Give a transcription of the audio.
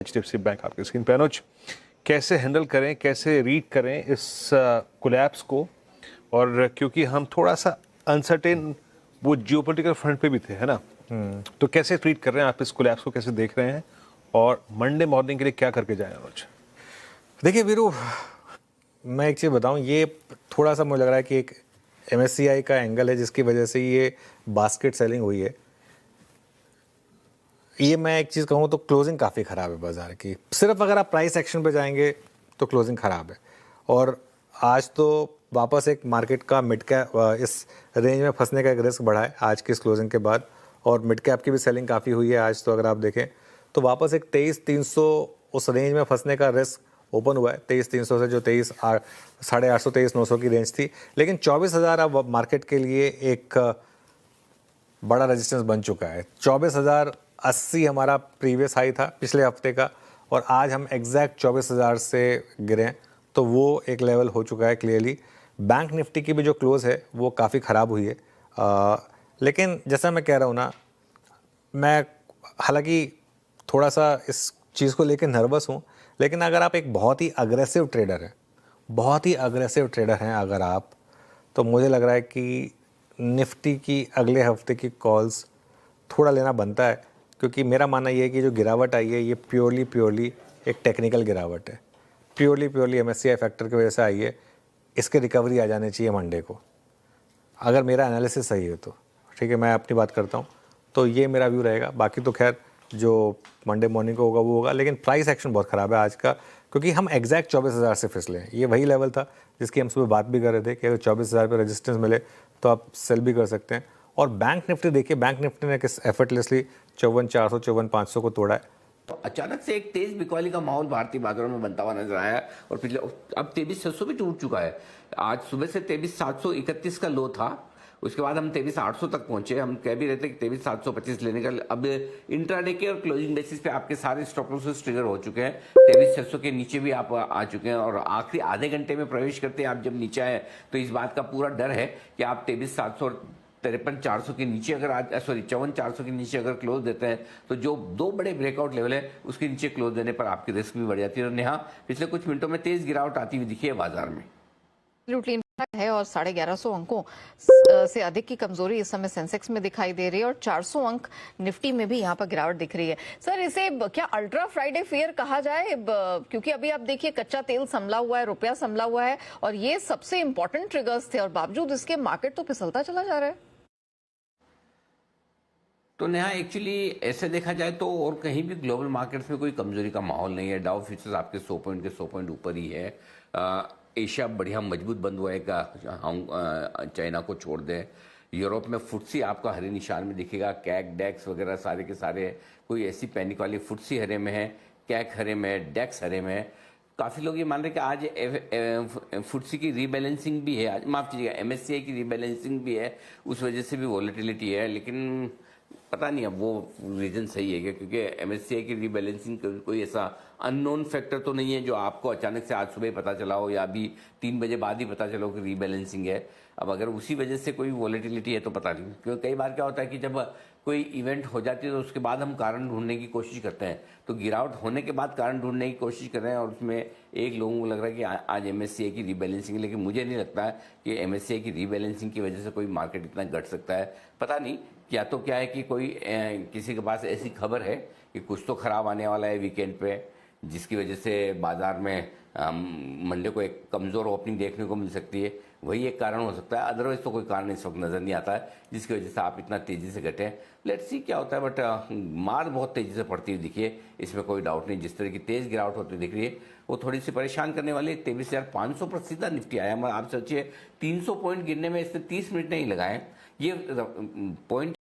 HDFC bank आपके screen पे। अनुज, कैसे हैंडल करें, कैसे रीड करें इस कोलैप्स को? और क्योंकि हम थोड़ा सा अनसर्टेन वो जियोपॉलिटिकल फ्रंट पे भी थे, है ना? तो कैसे ट्रीट कर रहे हैं आप इस कोलैप्स को, कैसे देख रहे हैं और मंडे मॉर्निंग के लिए क्या करके जाएं अनुज? देखिए वीरू, मैं एक चीज़ बताऊं, ये थोड़ा सा मुझे लग रहा है कि एक एमएससीआई का एंगल है जिसकी वजह से ये बास्केट सेलिंग हुई है। ये मैं एक चीज़ कहूँ तो क्लोजिंग काफ़ी ख़राब है बाज़ार की। सिर्फ अगर आप प्राइस एक्शन पे जाएंगे तो क्लोजिंग ख़राब है। और आज तो वापस एक मार्केट का मिड कैप इस रेंज में फंसने का एक रिस्क बढ़ा है आज की इस क्लोजिंग के बाद। और मिड कैप की भी सेलिंग काफ़ी हुई है आज। तो अगर आप देखें तो वापस एक 23,300 उस रेंज में फंसने का रिस्क ओपन हुआ है। 23,300 से जो 850 23,900 की रेंज थी, लेकिन 24,000 अब मार्केट के लिए एक बड़ा रेजिस्टेंस बन चुका है। 24,080 हमारा प्रीवियस हाई था पिछले हफ्ते का, और आज हम एग्जैक्ट 24,000 से गिरे हैं। तो वो एक लेवल हो चुका है क्लियरली। बैंक निफ्टी की भी जो क्लोज है वो काफ़ी ख़राब हुई है। लेकिन जैसा मैं कह रहा हूँ ना, मैं हालांकि थोड़ा सा इस चीज़ को लेकर नर्वस हूँ, लेकिन अगर आप एक बहुत ही अग्रेसिव ट्रेडर हैं, बहुत ही अग्रेसिव ट्रेडर हैं अगर आप, तो मुझे लग रहा है कि निफ्टी की अगले हफ्ते की कॉल्स थोड़ा लेना बनता है। क्योंकि मेरा मानना ये है कि जो गिरावट आई है ये प्योरली एक टेक्निकल गिरावट है। प्योरली एमएससीआई फैक्टर की वजह से आई है। इसके रिकवरी आ जानी चाहिए मंडे को, अगर मेरा एनालिसिस सही है तो। ठीक है, मैं अपनी बात करता हूँ तो ये मेरा व्यू रहेगा। बाकी तो खैर जो मंडे मॉर्निंग को होगा वो होगा, लेकिन प्राइस एक्शन बहुत ख़राब है आज का। क्योंकि हम एग्जैक्ट 24,000 से फिसले हैं। ये वही लेवल था जिसकी हम सुबह बात भी कर रहे थे कि अगर 24,000 पे रेजिस्टेंस मिले तो आप सेल भी कर सकते हैं। और बैंक निफ्टी देखिए, बैंक निफ्टी ने किस एफर्टलेसली 54,400 54,500 को तोड़ा है। तो अचानक से एक तेज बिकवाली का माहौल भारतीय बाजारों में बनता हुआ नजर आया है। और पिछले अब 23,600 भी टूट चुका है। आज सुबह से 23,731 का लो था, उसके बाद हम 23,800 तक पहुंचे। हम कह भी रहे थे कि 23,725 लेने का। अब इंट्राडे के और क्लोजिंग बेसिस पे आपके सारे स्टॉप लॉसेस ट्रिगर हो चुके हैं। 23,600 के नीचे भी आप आ चुके हैं, और आखिरी आधे घंटे में प्रवेश करते हैं आप जब नीचे आए तो इस बात का पूरा डर है कि आप 23,700 53,400 के नीचे अगर आज 54,400 के नीचे अगर क्लोज देते हैं तो जो दो बड़े ब्रेकआउट लेवल है उसके नीचे क्लोज देने पर आपकी रिस्क भी बढ़ जाती है। और नेहा, पिछले कुछ मिनटों में तेज गिरावट आती हुई दिखी है बाजार में है, और 1150 अंकों से अधिक की कमजोरी इस समय सेंसेक्स में दिखाई दे रही है, और 400 अंक निफ्टी में भी यहाँ पर गिरावट दिख रही है। सर, इसे क्या अल्ट्रा फ्राइडे फेयर कहा जाए? क्योंकि अभी आप देखिए कच्चा तेल संभला हुआ है, रुपया संभला हुआ है, और ये सबसे इंपॉर्टेंट ट्रिगर्स थे, और बावजूद इसके मार्केट तो फिसलता चला जा रहा है। तो नेहा, एक्चुअली ऐसे देखा जाए तो और कहीं भी ग्लोबल मार्केट्स में कोई कमजोरी का माहौल नहीं है। डाउ फ्यूचर्स आपके 100 पॉइंट ऊपर ही है। एशिया बढ़िया मजबूत बंद हुआ है, चाइना को छोड़ दें। यूरोप में फुट्सी आपका हरे निशान में दिखेगा। कैक डेक्स वगैरह सारे के सारे कोई ऐसी पैनिक वाली, फुट्सी हरे में है, कैक हरे में है, डेक्स हरे में है। काफ़ी लोग ये मान रहे हैं कि आज फुट्सी की रीबैलेंसिंग भी है, आज माफ कीजिएगा एमएससीआई की रीबैलेंसिंग भी है, उस वजह से भी वॉलेटिलिटी है। लेकिन पता नहीं अब वो रीजन सही है क्या, क्योंकि एमएससीआई की रीबैलेंसिंग कोई ऐसा अननोन फैक्टर तो नहीं है जो आपको अचानक से आज सुबह पता चला हो या अभी 3 बजे बाद ही पता चला हो कि रीबैलेंसिंग है। अब अगर उसी वजह से कोई वॉलेटिलिटी है तो पता नहीं, क्योंकि कई बार क्या होता है कि जब कोई इवेंट हो जाती है तो उसके बाद हम कारण ढूंढने की कोशिश करते हैं। तो गिरावट होने के बाद कारण ढूंढने की कोशिश कर रहे हैं, और उसमें एक लोगों को लग रहा है कि आज एमएससीआई की रीबैलेंसिंग है। लेकिन मुझे नहीं लगता है कि एमएससीआई की रीबैलेंसिंग की वजह से कोई मार्केट इतना घट सकता है। पता नहीं, या तो क्या है कि कोई किसी के पास ऐसी खबर है कि कुछ तो खराब आने वाला है वीकेंड पे, जिसकी वजह से बाजार में मंडे को एक कमज़ोर ओपनिंग देखने को मिल सकती है। वही एक कारण हो सकता है, अदरवाइज तो कोई कारण इस वक्त नज़र नहीं आता है जिसकी वजह से आप इतना तेज़ी से घटे। लेट्स सी क्या होता है, बट मार बहुत तेज़ी से पड़ती हुई दिखी है, इसमें कोई डाउट नहीं। जिस तरह की तेज़ गिरावट होती दिख रही है वो थोड़ी सी परेशान करने वाली। 23,500 पर सीधा निफ्टी आया। मैं आप सोचिए 300 पॉइंट गिरने में इसने 30 मिनट नहीं लगाए। ये पॉइंट